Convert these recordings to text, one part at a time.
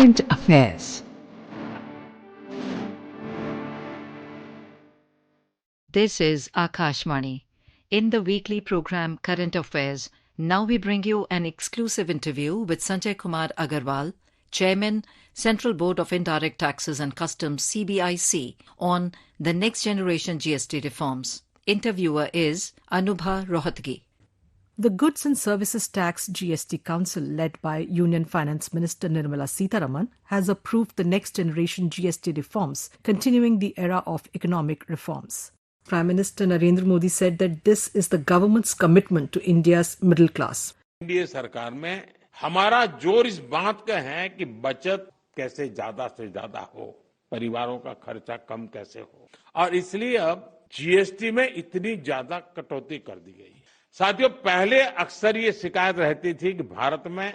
Current Affairs. This is Akashvani. In the weekly program Current Affairs, now we bring you an exclusive interview with Sanjay Kumar Agarwal, Chairman, Central Board of Indirect Taxes and Customs CBIC, on the next generation GST reforms. Interviewer is Anubha Rohatgi. The Goods and Services Tax GST Council, led by Union Finance Minister Nirmala Sitharaman, has approved the next generation GST reforms, continuing the era of economic reforms. Prime Minister Narendra Modi said that this is the government's commitment to India's middle class. NDA सरकार में हमारा जोर इस बात का है कि बचत कैसे ज्यादा से ज्यादा हो, परिवारों का खर्चा कम कैसे हो, और इसलिए अब जीएसटी में इतनी ज्यादा कटौती कर दी गई है। साथियों, पहले अक्सर ये शिकायत रहती थी कि भारत में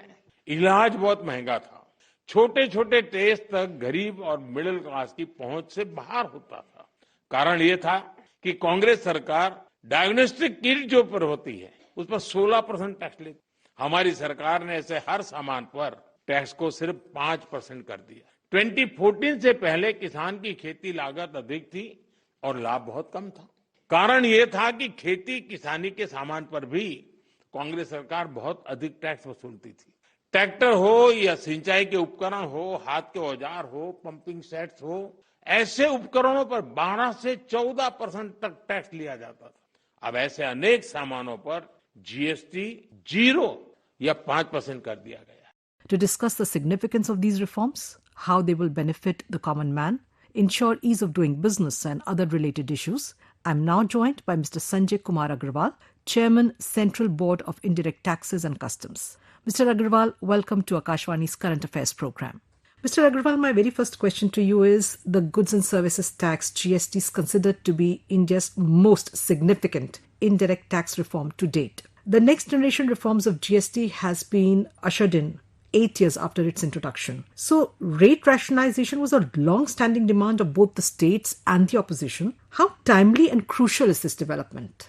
इलाज बहुत महंगा था, छोटे छोटे टेस्ट तक गरीब और मिडिल क्लास की पहुंच से बाहर होता था। कारण ये था कि कांग्रेस सरकार डायग्नोस्टिक किट जो पर होती है उस पर 16% टैक्स लेती। हमारी सरकार ने ऐसे हर सामान पर टैक्स को सिर्फ 5% कर दिया। 2014 से पहले किसान की खेती लागत अधिक थी और लाभ बहुत कम था। कारण ये था कि खेती किसानी के सामान पर भी कांग्रेस सरकार बहुत अधिक टैक्स वसूलती थी। ट्रैक्टर हो या सिंचाई के उपकरण हो, हाथ के औजार हो, पंपिंग सेट्स हो, ऐसे उपकरणों पर 12 से 14% तक टैक्स लिया जाता था। अब ऐसे अनेक सामानों पर जीएसटी 0 या 5% कर दिया गया। To discuss the significance of these reforms, how they will benefit the common man, ensure ease of doing business and other related issues, I'm now joined by Mr. Sanjay Kumar Agarwal, Chairman, Central Board of Indirect Taxes and Customs. Mr. Agarwal, welcome to Akashvani's Current Affairs program. Mr. Agarwal, my very first question to you is, the Goods and Services Tax, GST, is considered to be India's most significant indirect tax reform to date. The next generation reforms of GST has been ushered in 8 years after its introduction. So, rate rationalization was a long-standing demand of both the states and the opposition. How timely and crucial is this development?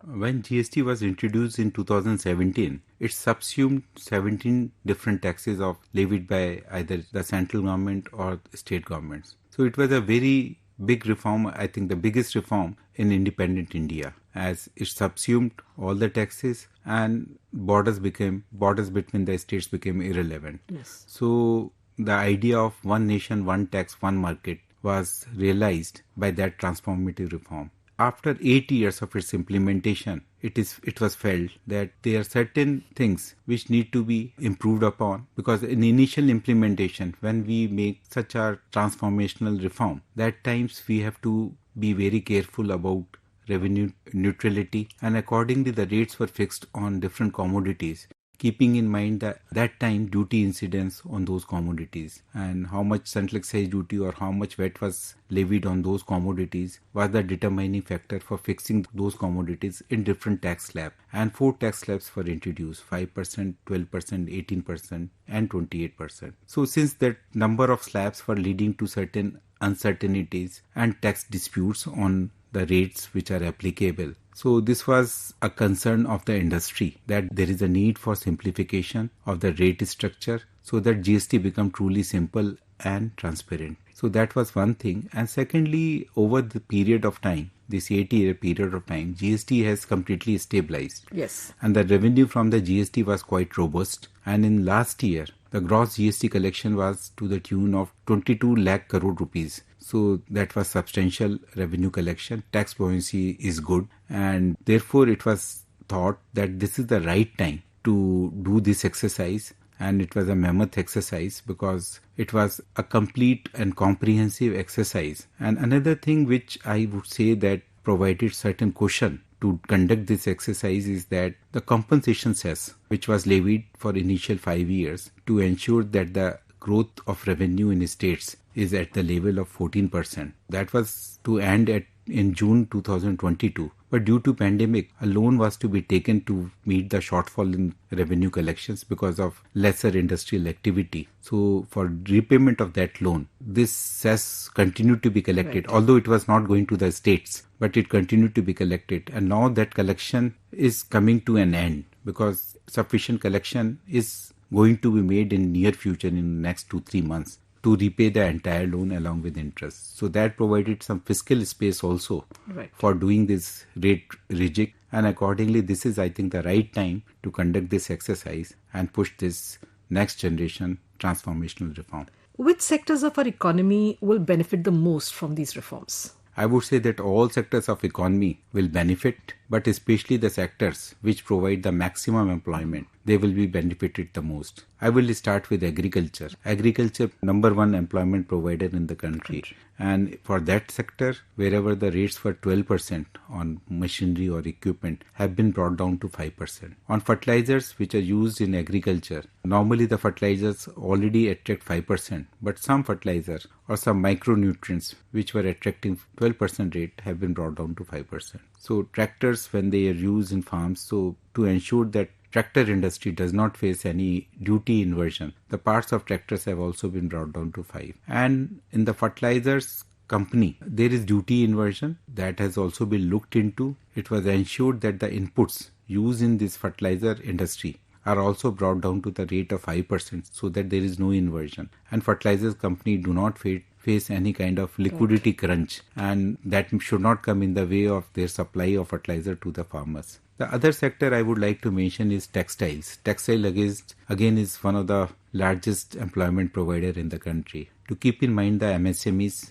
When GST was introduced in 2017, it subsumed 17 different taxes levied by either the central government or state governments. So it was a very big reform, I think the biggest reform in independent India, as it subsumed all the taxes and borders between the states became irrelevant. Yes. So the idea of one nation, one tax, one market was realized by that transformative reform. After 8 years of its implementation, it was felt that there are certain things which need to be improved upon, because in initial implementation, when we make such a transformational reform, that times we have to be very careful about revenue neutrality, and accordingly the rates were fixed on different commodities, keeping in mind that time duty incidence on those commodities and how much central excise duty or how much VAT was levied on those commodities was the determining factor for fixing those commodities in different tax slabs. And 4 tax slabs were introduced: 5%, 12%, 18% and 28%. So since that number of slabs were leading to certain uncertainties and tax disputes on the rates which are applicable, so this was a concern of the industry, that there is a need for simplification of the rate structure so that GST become truly simple and transparent. So that was one thing. And secondly, over the period of time, this 8-year period of time, GST has completely stabilized. Yes. And the revenue from the GST was quite robust. And in last year, the gross GST collection was to the tune of 22 lakh crore rupees. So that was substantial revenue collection. Tax buoyancy is good, and therefore it was thought that this is the right time to do this exercise. And it was a mammoth exercise because it was a complete and comprehensive exercise. And another thing which I would say that provided certain cushion to conduct this exercise is that the compensation cess, which was levied for initial 5 years to ensure that the growth of revenue in states is at the level of 14%. That was to end in June 2022. But due to pandemic, a loan was to be taken to meet the shortfall in revenue collections because of lesser industrial activity. So for repayment of that loan, this cess continued to be collected, right, although it was not going to the states, but it continued to be collected. And now that collection is coming to an end because sufficient collection is going to be made in near future in the next 2-3 months to repay the entire loan along with interest. So that provided some fiscal space also for doing this rate rejig, and accordingly this is, I think, the right time to conduct this exercise and push this next generation transformational reform. Which sectors of our economy will benefit the most from these reforms? I would say that all sectors of economy will benefit, but especially the sectors which provide the maximum employment, they will be benefited the most. I will start with agriculture. Agriculture, number one employment provider in the country. And for that sector, wherever the rates were 12% on machinery or equipment have been brought down to 5%. On fertilizers which are used in agriculture, normally the fertilizers already attract 5%, but some fertilizers or some micronutrients which were attracting 12% rate have been brought down to 5%. So tractors, when they are used in farms, so to ensure that tractor industry does not face any duty inversion, the parts of tractors have also been brought down to 5. And in the fertilizers company, there is duty inversion that has also been looked into. It was ensured that the inputs used in this fertilizer industry are also brought down to the rate of 5% so that there is no inversion. And fertilizers company do not face any kind of liquidity crunch, and that should not come in the way of their supply of fertilizer to the farmers. The other sector I would like to mention is textiles. Textile again is one of the largest employment provider in the country. To keep in mind the MSMEs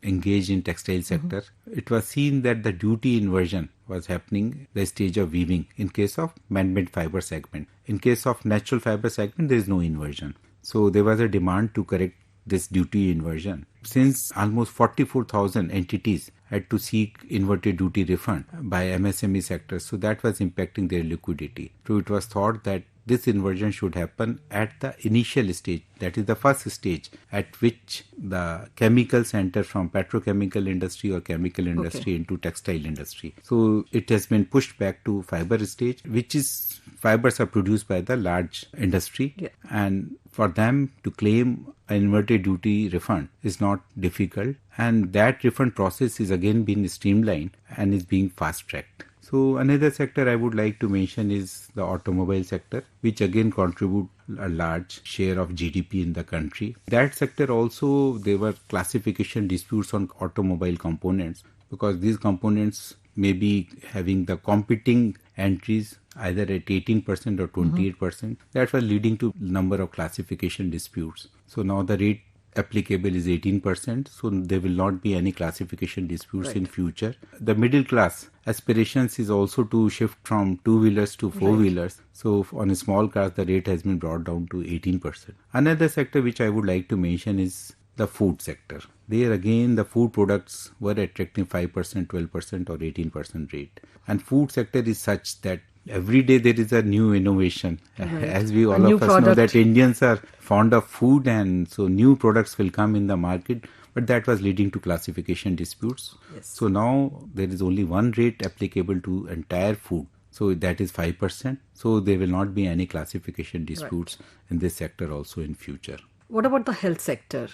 engaged in textile sector, it was seen that the duty inversion was happening the stage of weaving in case of man-made fiber segment. In case of natural fiber segment, there is no inversion. So there was a demand to correct this duty inversion. Since almost 44,000 entities had to seek inverted duty refund by MSME sector, so that was impacting their liquidity. So it was thought that this inversion should happen at the initial stage, that is the first stage at which the chemicals enter from petrochemical industry or chemical industry into textile industry. So it has been pushed back to fiber stage, which is fibers are produced by the large industry, and for them to claim an inverted duty refund is not difficult, and that refund process is again being streamlined and is being fast tracked. So another sector I would like to mention is the automobile sector, which again contribute a large share of GDP in the country. That sector also, there were classification disputes on automobile components because these components may be having the competing entries either at 18% or 28%. That was leading to number of classification disputes. So now the rate applicable is 18%, so there will not be any classification disputes in future. The middle class aspirations is also to shift from two-wheelers to four-wheelers. So on a small cars, the rate has been brought down to 18%. Another sector which I would like to mention is the food sector. There again, the food products were attracting 5%, 12% or 18% rate. And food sector is such that every day there is a new innovation. As we all of us know that Indians are fond of food, and so new products will come in the market, but that was leading to classification disputes. So now there is only one rate applicable to entire food. So that is 5%. So there will not be any classification disputes in this sector also in future. What about the health sector?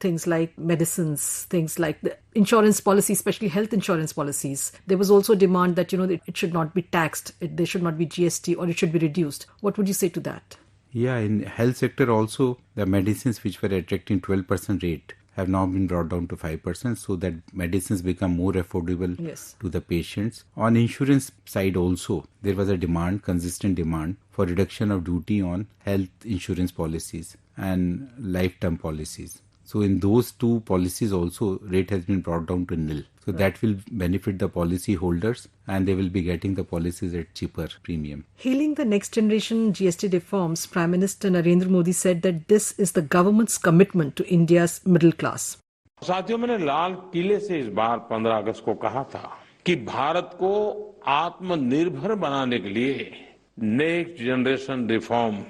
Things like medicines, things like the insurance policy, especially health insurance policies. There was also a demand that, it should not be taxed, there should not be GST, or it should be reduced. What would you say to that? Yeah, in health sector also, the medicines which were attracting 12% rate have now been brought down to 5% so that medicines become more affordable to the patients. On insurance side also, there was a consistent demand for reduction of duty on health insurance policies and lifetime policies. So in those two policies also, rate has been brought down to nil. So that will benefit the policy holders, and they will be getting the policies at cheaper premium. Hailing the next generation GST reforms, Prime Minister Narendra Modi said that this is the government's commitment to India's middle class. साथियों, मैंने लाल किले से इस बार 15 अगस्त को कहा था कि भारत को आत्मनिर्भर बनाने के लिए नेक्स्ट जनरेशन रिफॉर्म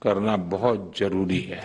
करना बहुत जरूरी है।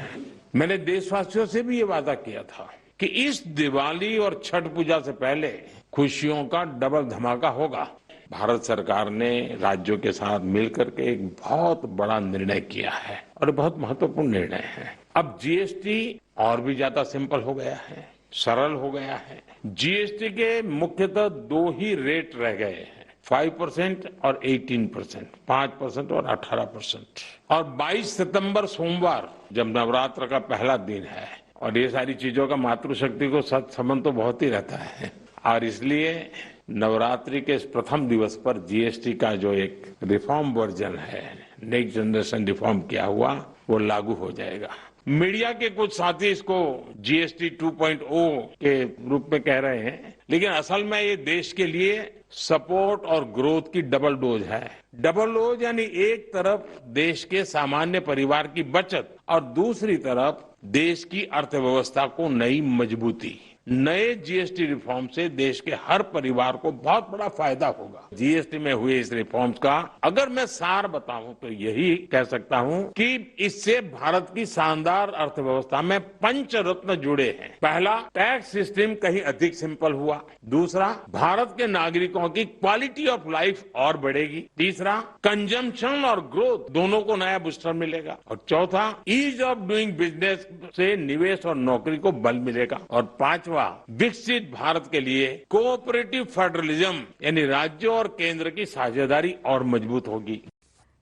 मैंने देशवासियों से भी ये वादा किया था कि इस दिवाली और छठ पूजा से पहले खुशियों का डबल धमाका होगा। भारत सरकार ने राज्यों के साथ मिलकर के एक बहुत बड़ा निर्णय किया है और बहुत महत्वपूर्ण निर्णय है। अब जीएसटी और भी ज्यादा सिंपल हो गया है, सरल हो गया है। जीएसटी के मुख्यतः दो ही रेट रह गए हैं, 5% और 18%, 5% और 18%। और 22 सितंबर सोमवार जब नवरात्र का पहला दिन है, और ये सारी चीजों का मातृशक्ति को संबंध तो बहुत ही रहता है, और इसलिए नवरात्रि के इस प्रथम दिवस पर जीएसटी का जो एक रिफॉर्म वर्जन है, नेक्स्ट जनरेशन रिफॉर्म किया हुआ, वो लागू हो जाएगा। मीडिया के कुछ साथी इसको जीएसटी 2.0 के रूप में कह रहे हैं, लेकिन असल में ये देश के लिए सपोर्ट और ग्रोथ की डबल डोज है। डबल डोज यानी एक तरफ देश के सामान्य परिवार की बचत और दूसरी तरफ देश की अर्थव्यवस्था को नई मजबूती। नए जीएसटी रिफॉर्म से देश के हर परिवार को बहुत बड़ा फायदा होगा। जीएसटी में हुए इस रिफॉर्म्स का अगर मैं सार बताऊं तो यही कह सकता हूं कि इससे भारत की शानदार अर्थव्यवस्था में पंच रत्न जुड़े हैं। पहला, टैक्स सिस्टम कहीं अधिक सिंपल हुआ। दूसरा, भारत के नागरिकों की क्वालिटी ऑफ लाइफ और बढ़ेगी। तीसरा, कंजम्पशन और ग्रोथ दोनों को नया बूस्टर मिलेगा। और चौथा, ईज ऑफ डूइंग बिजनेस से निवेश और नौकरी को बल मिलेगा। और पांचवा, विकसित भारत के लिए कोऑपरेटिव फेडरलिज्म यानी राज्यों और केंद्र की साझेदारी और मजबूत होगी।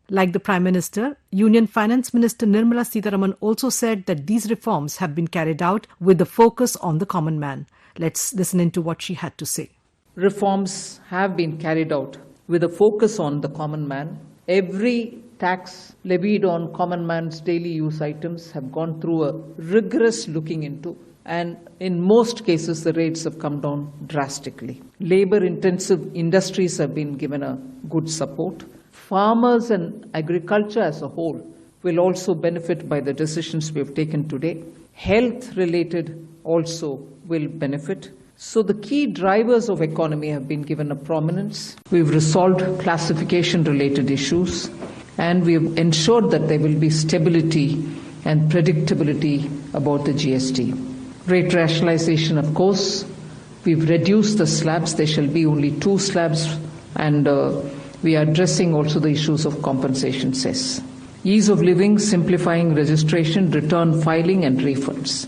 Like the Prime Minister, Union Finance Minister Nirmala Sitharaman also said that these reforms have been carried out with the focus on the common man. Let's listen into what she had to say. Reforms have been carried out with a focus on the common man. Every tax levied on common man's daily use items have gone through a rigorous looking into, and in most cases the rates have come down drastically. Labor-intensive industries have been given a good support. Farmers and agriculture as a whole will also benefit by the decisions we have taken today. Health-related also will benefit. So the key drivers of economy have been given a prominence. We've resolved classification-related issues, and we have ensured that there will be stability and predictability about the GST. Rate rationalization, of course. We've reduced the slabs. There shall be only 2 slabs, and we are addressing also the issues of compensation cess. Ease of living, simplifying registration, return filing, and refunds.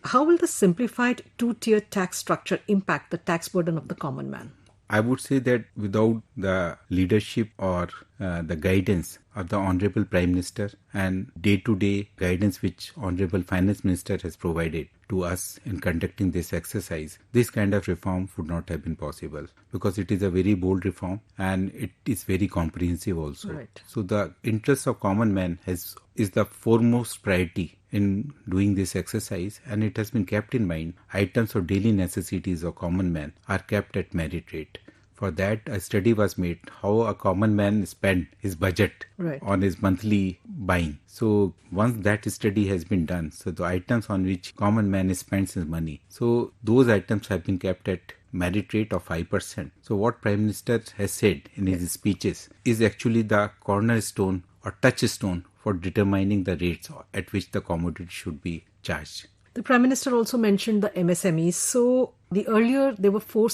How will the simplified two-tier tax structure impact the tax burden of the common man? I would say that without the leadership or the guidance of the Honorable Prime Minister and day-to-day guidance which Honorable Finance Minister has provided to us in conducting this exercise, this kind of reform would not have been possible, because it is a very bold reform and it is very comprehensive also. Right. So the interest of common man is the foremost priority in doing this exercise, and it has been kept in mind. Items of daily necessities of common man are kept at merit rate. For that, a study was made how a common man spent his budget on his monthly buying. So once that study has been done, so the items on which common man spends his money, so those items have been kept at merit rate of 5%. So what Prime Minister has said in his speeches is actually the cornerstone or touchstone for determining the rates at which the commodity should be charged. The Prime Minister also mentioned the MSMEs. So earlier there were 4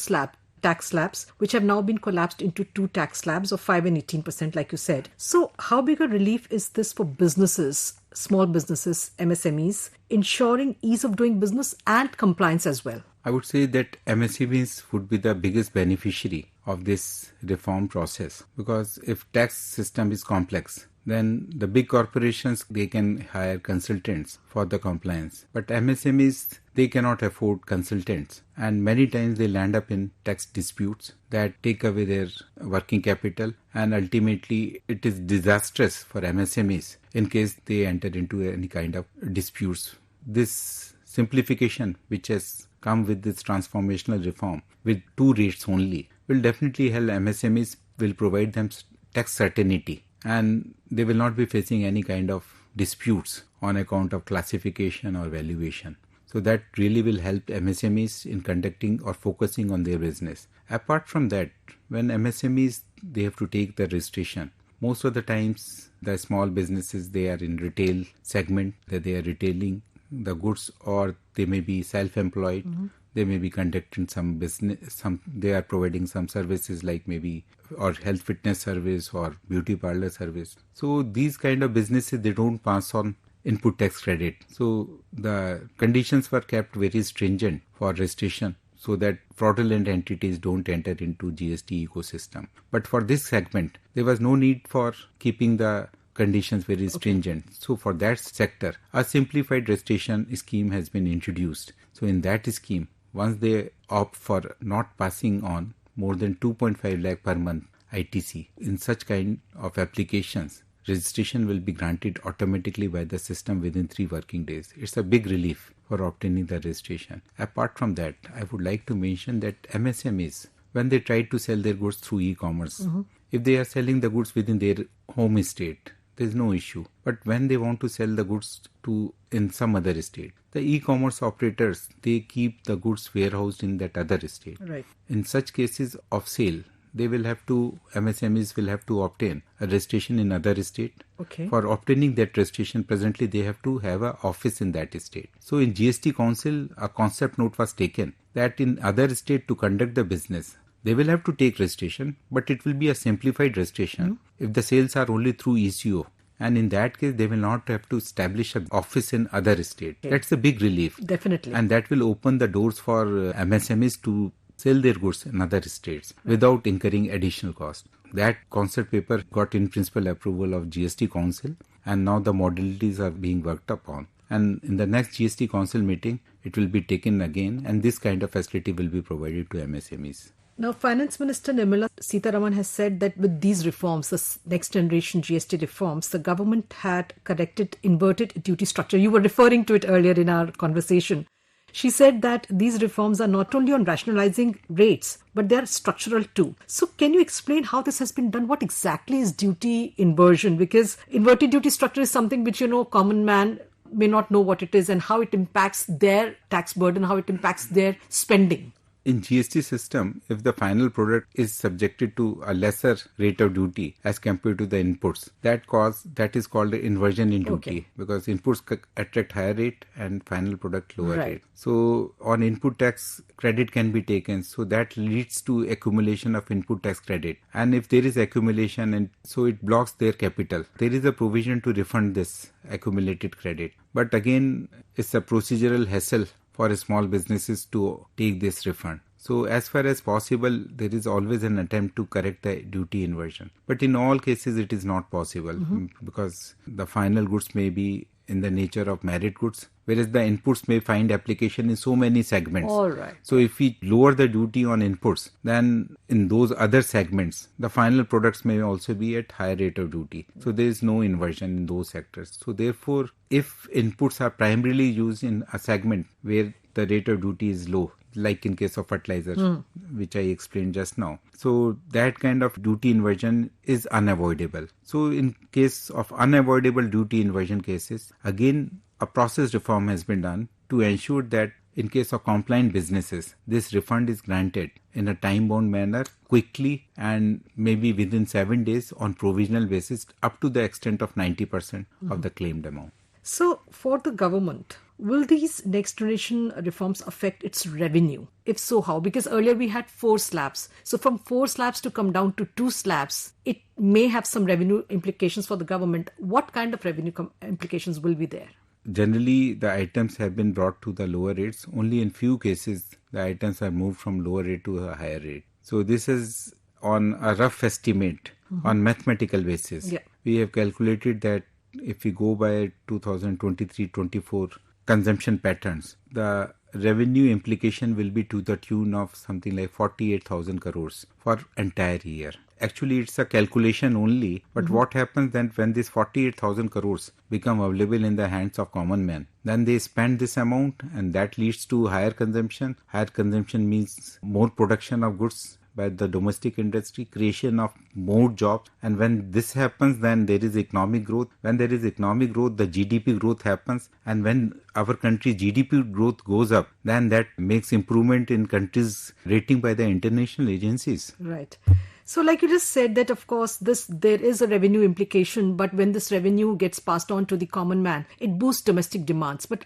tax slabs, which have now been collapsed into 2 tax slabs of 5 and 18%, like you said. So how big a relief is this for businesses, small businesses, MSMEs, ensuring ease of doing business and compliance as well? I would say that MSMEs would be the biggest beneficiary of this reform process, because if tax system is complex, then the big corporations, they can hire consultants for the compliance. But MSMEs, they cannot afford consultants, and many times they land up in tax disputes that take away their working capital, and ultimately it is disastrous for MSMEs in case they enter into any kind of disputes. This simplification which has come with this transformational reform with 2 rates only will definitely help MSMEs, will provide them tax certainty, and they will not be facing any kind of disputes on account of classification or valuation. So that really will help MSMEs in conducting or focusing on their business. Apart from that, when MSMEs, they have to take the registration, most of the times the small businesses, they are in retail segment, that they are retailing the goods, or they may be self-employed. They may be conducting some business, they are providing some services like maybe or health fitness service or beauty parlor service. So these kind of businesses, they don't pass on input tax credit. So the conditions were kept very stringent for registration. so that fraudulent entities don't enter into GST ecosystem. But for this segment, there was no need for keeping the conditions very stringent. So for that sector, a simplified registration scheme has been introduced. So in that scheme, once they opt for not passing on more than 2.5 lakh per month ITC, in such kind of applications, registration will be granted automatically by the system within 3 working days. It's a big relief for obtaining the registration. Apart from that, I would like to mention that MSMEs, when they try to sell their goods through e-commerce, if they are selling the goods within their home state, there is no issue. But when they want to sell the goods to in some other state, the e-commerce operators, they keep the goods warehoused in that other state. Right. In such cases of sale, MSMEs will have to obtain a registration in other state. Okay. For obtaining that registration, presently they have to have an office in that state. So in GST Council, a concept note was taken that in other state to conduct the business, they will have to take registration, but it will be a simplified registration if the sales are only through ECO. And in that case, they will not have to establish an office in other state. Okay. That's a big relief. Definitely. And that will open the doors for MSMEs to sell their goods in other states without incurring additional cost. That concept paper got in principle approval of GST Council, and now the modalities are being worked upon. And in the next GST Council meeting, it will be taken again, and this kind of facility will be provided to MSMEs. Now, Finance Minister Nirmala Sitharaman has said that with these reforms, the next generation GST reforms, the government had corrected inverted duty structure. You were referring to it earlier in our conversation. She said that these reforms are not only on rationalizing rates, but they are structural too. So can you explain how this has been done? What exactly is duty inversion? Because inverted duty structure is something which, common man may not know what it is and how it impacts their tax burden, how it impacts their spending. In GST system, if the final product is subjected to a lesser rate of duty as compared to the inputs, that is called inversion in duty, because inputs attract higher rate and final product lower rate. So on input tax, credit can be taken. So that leads to accumulation of input tax credit. And if there is accumulation, and so it blocks their capital, there is a provision to refund this accumulated credit. But again, it's a procedural hassle for small businesses to take this refund. So as far as possible, there is always an attempt to correct the duty inversion. But in all cases, it is not possible because the final goods may be in the nature of merit goods, whereas the inputs may find application in so many segments. All right. So if we lower the duty on inputs, then in those other segments, the final products may also be at higher rate of duty. So there is no inversion in those sectors. So therefore, if inputs are primarily used in a segment where the rate of duty is low, like in case of fertilizer, which I explained just now. So that kind of duty inversion is unavoidable. So in case of unavoidable duty inversion cases, again, a process reform has been done to ensure that in case of compliant businesses, this refund is granted in a time-bound manner, quickly, and maybe within 7 days on provisional basis up to the extent of 90% of the claimed amount. So for the government, will these next generation reforms affect its revenue? If so, how? Because earlier we had 4 slabs. So from 4 slabs to come down to 2 slabs, it may have some revenue implications for the government. What kind of revenue implications will be there? Generally, the items have been brought to the lower rates. Only in few cases, the items are moved from lower rate to a higher rate. So this is on a rough estimate on mathematical basis. Yeah. We have calculated that if we go by 2023-24 consumption patterns, the revenue implication will be to the tune of something like 48,000 crores for entire year. Actually, it's a calculation only, but what happens then when this 48,000 crores become available in the hands of common man? Then they spend this amount and that leads to higher consumption. Higher consumption means more production of goods by the domestic industry, creation of more jobs. And when this happens, then there is economic growth. When there is economic growth, the GDP growth happens. And when our country's GDP growth goes up, then that makes improvement in countries' rating by the international agencies. Right. So like you just said that, of course, there is a revenue implication, but when this revenue gets passed on to the common man, it boosts domestic demands. But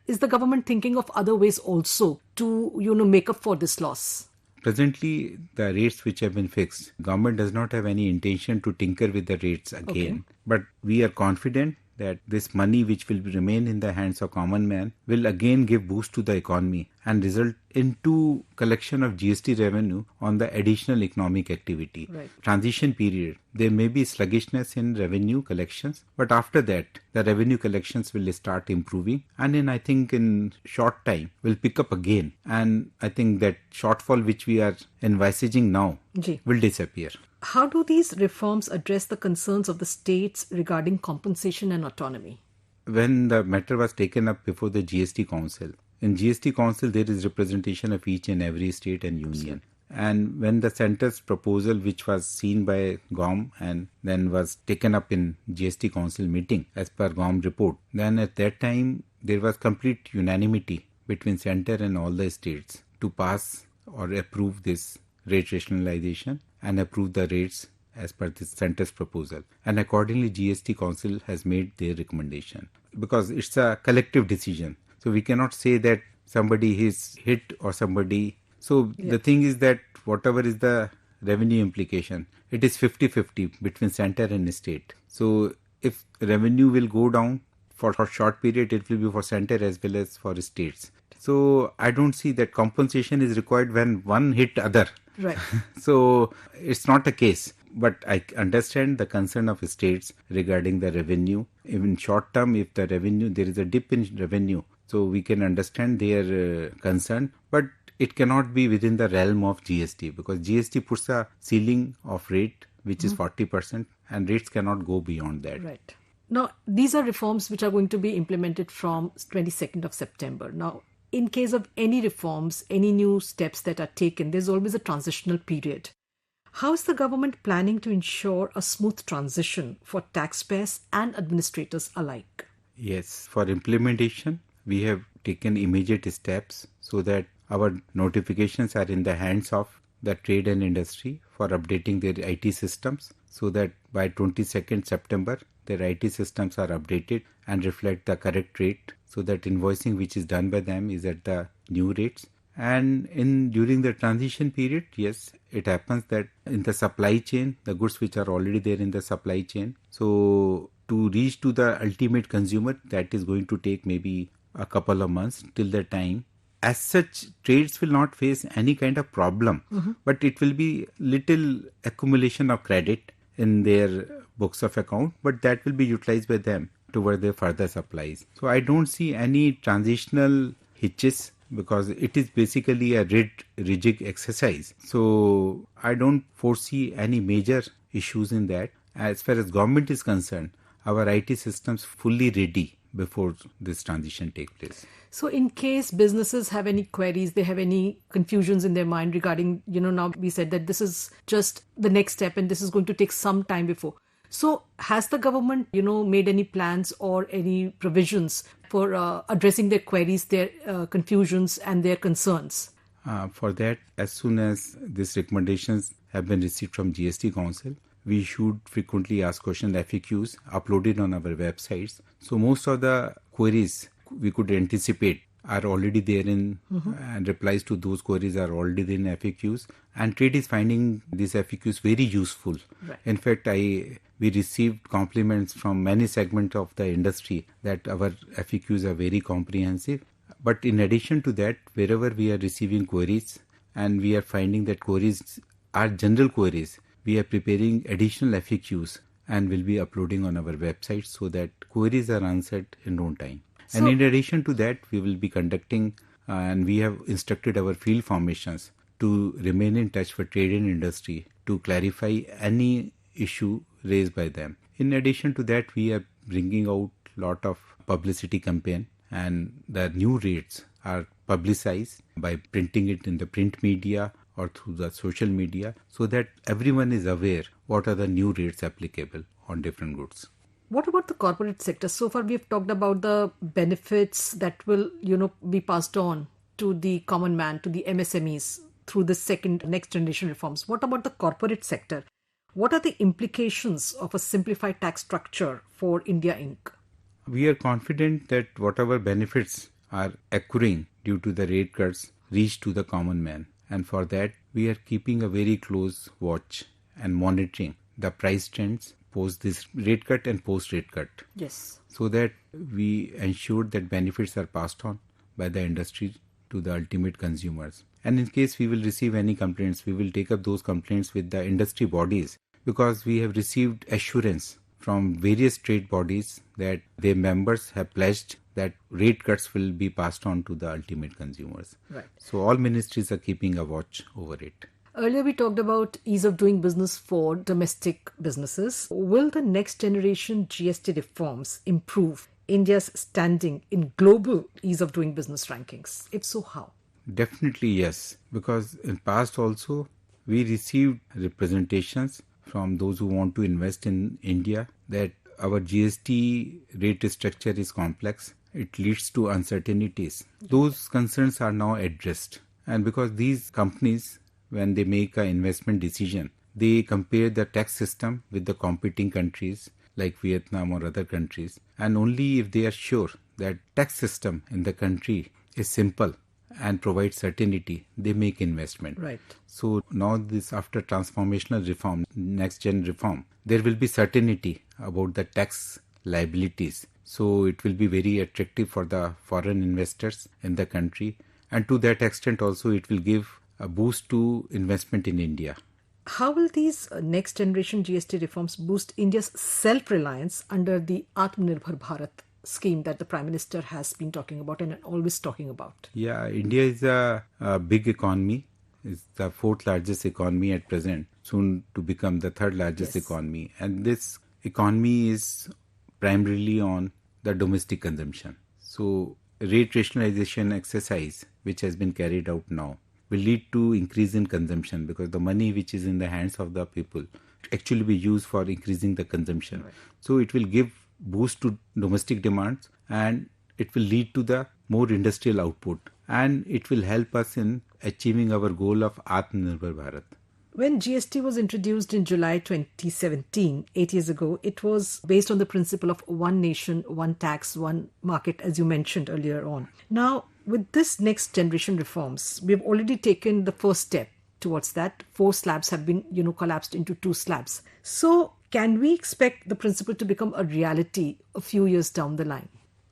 is the government thinking of other ways also to, make up for this loss? Presently, the rates which have been fixed, government does not have any intention to tinker with the rates again. Okay. But we are confident that this money which will remain in the hands of common man will again give boost to the economy and result into collection of GST revenue on the additional economic activity. Right. Transition period, there may be sluggishness in revenue collections, but after that, the revenue collections will start improving, and I think in short time will pick up again. And I think that shortfall which we are envisaging now Ji. will disappear. How do these reforms address the concerns of the states regarding compensation and autonomy? When the matter was taken up before the GST Council, in GST Council there is representation of each and every state and union. And when the centre's proposal, which was seen by GOM and then was taken up in GST Council meeting as per GOM report, then at that time there was complete unanimity between centre and all the states to pass or approve this rate rationalization and approve the rates as per the centre's proposal. And accordingly, GST Council has made their recommendation because it's a collective decision. So we cannot say that somebody is hit or somebody. So the thing is that whatever is the revenue implication, it is 50-50 between centre and state. So if revenue will go down for a short period, it will be for centre as well as for states. So I don't see that compensation is required when one hit other. Right. So it's not a case. But I understand the concern of states regarding the revenue. Even short term, if the revenue, there is a dip in revenue, so we can understand their concern. But it cannot be within the realm of GST because GST puts a ceiling of rate which is 40% and rates cannot go beyond that. Right. Now, these are reforms which are going to be implemented from 22nd of September. Now, in case of any reforms, any new steps that are taken, there's always a transitional period. How is the government planning to ensure a smooth transition for taxpayers and administrators alike? Yes, for implementation, we have taken immediate steps so that our notifications are in the hands of the trade and industry for updating their IT systems so that by 22nd September, their IT systems are updated and reflect the correct rate so that invoicing which is done by them is at the new rates. And during the transition period, yes, it happens that in the supply chain, the goods which are already there in the supply chain, so to reach to the ultimate consumer, that is going to take maybe a couple of months till the time. As such, trades will not face any kind of problem, but it will be little accumulation of credit in their books of account, but that will be utilized by them toward their further supplies. So I don't see any transitional hitches because it is basically a rigid exercise. So I don't foresee any major issues in that. As far as government is concerned, our IT systems fully ready before this transition take place. So in case businesses have any queries, they have any confusions in their mind regarding, now we said that this is just the next step and this is going to take some time before. So has the government, made any plans or any provisions for addressing their queries, their confusions and their concerns? For that, as soon as these recommendations have been received from GST Council, we should frequently ask question FAQs uploaded on our websites. So most of the queries we could anticipate are already there in and replies to those queries are already there in FAQs, and trade is finding these FAQs very useful. Right. In fact, we received compliments from many segments of the industry that our FAQs are very comprehensive. But in addition to that, wherever we are receiving queries and we are finding that queries are general queries, we are preparing additional FAQs and will be uploading on our website so that queries are answered in no time. And in addition to that, we will be conducting and we have instructed our field formations to remain in touch with trade and industry to clarify any issue raised by them. In addition to that, we are bringing out lot of publicity campaign, and the new rates are publicized by printing it in the print media or through the social media so that everyone is aware what are the new rates applicable on different goods. What about the corporate sector? So far, we have talked about the benefits that will, be passed on to the common man, to the MSMEs through the next generation reforms. What about the corporate sector? What are the implications of a simplified tax structure for India Inc.? We are confident that whatever benefits are accruing due to the rate cuts reach to the common man. And for that, we are keeping a very close watch and monitoring the price trends post this rate cut and post rate cut, Yes. so that we ensure that benefits are passed on by the industry to the ultimate consumers. And in case we will receive any complaints, we will take up those complaints with the industry bodies, because we have received assurance from various trade bodies that their members have pledged that rate cuts will be passed on to the ultimate consumers. Right. So all ministries are keeping a watch over it. Earlier, we talked about ease of doing business for domestic businesses. Will the next generation GST reforms improve India's standing in global ease of doing business rankings? If so, how? Definitely yes, because in past also we received representations from those who want to invest in India that our GST rate structure is complex. It leads to uncertainties. Those concerns are now addressed. And because these companies, when they make an investment decision, they compare the tax system with the competing countries like Vietnam or other countries. And only if they are sure that tax system in the country is simple and provides certainty, they make investment. Right. So now this, after transformational reform, next gen reform, there will be certainty about the tax liabilities. So it will be very attractive for the foreign investors in the country. And to that extent also it will give a boost to investment in India. How will these next generation GST reforms boost India's self-reliance under the Atmanirbhar Bharat scheme that the Prime Minister has been talking about and always talking about? Yeah, India is a big economy. It's the fourth largest economy at present, soon to become the third largest economy. And this economy is primarily on the domestic consumption. So rate rationalization exercise, which has been carried out now, will lead to increase in consumption, because the money which is in the hands of the people actually be used for increasing the consumption. Right. So it will give boost to domestic demands, and it will lead to the more industrial output, and it will help us in achieving our goal of Atmanirbhar Bharat. When GST was introduced in July 2017, 8 years ago, it was based on the principle of one nation, one tax, one market, as you mentioned earlier on. Now, with this next generation reforms, we've already taken the first step towards that. 4 slabs have been, collapsed into 2 slabs. So, can we expect the principle to become a reality a few years down the line?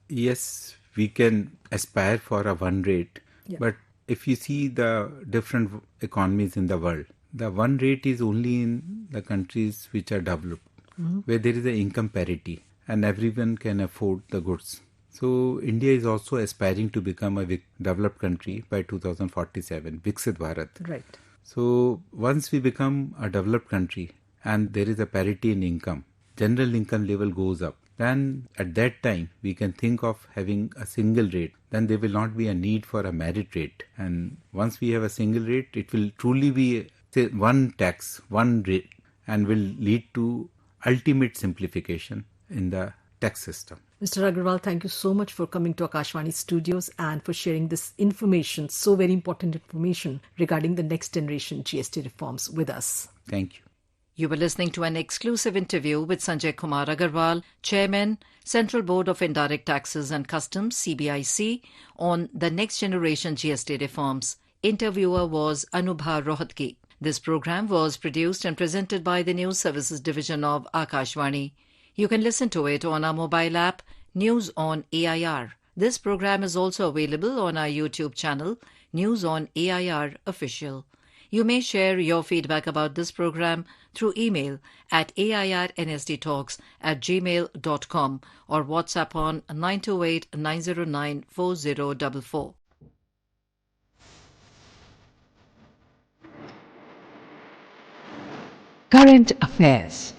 Yes, we can aspire for a one rate. Yeah. But if you see the different economies in the world, the one rate is only in the countries which are developed, where there is an income parity and everyone can afford the goods. So India is also aspiring to become a developed country by 2047, Viksit Bharat. Right. So once we become a developed country and there is a parity in income, general income level goes up, then at that time we can think of having a single rate. Then there will not be a need for a merit rate. And once we have a single rate, it will truly be one tax, one rate, and will lead to ultimate simplification in the tax system. Mr. Agarwal, thank you so much for coming to Akashvani studios and for sharing this information, so very important information regarding the next generation GST reforms with us. Thank you. You were listening to an exclusive interview with Sanjay Kumar Agarwal, Chairman, Central Board of Indirect Taxes and Customs, CBIC, on the next generation GST reforms. Interviewer was Anubha Rohatgi. This program was produced and presented by the News Services Division of Akashvani. You can listen to it on our mobile app, News on AIR. This program is also available on our YouTube channel, News on AIR Official. You may share your feedback about this program through email at airnsttalks@gmail.com or WhatsApp on 928-909-4044. Current Affairs.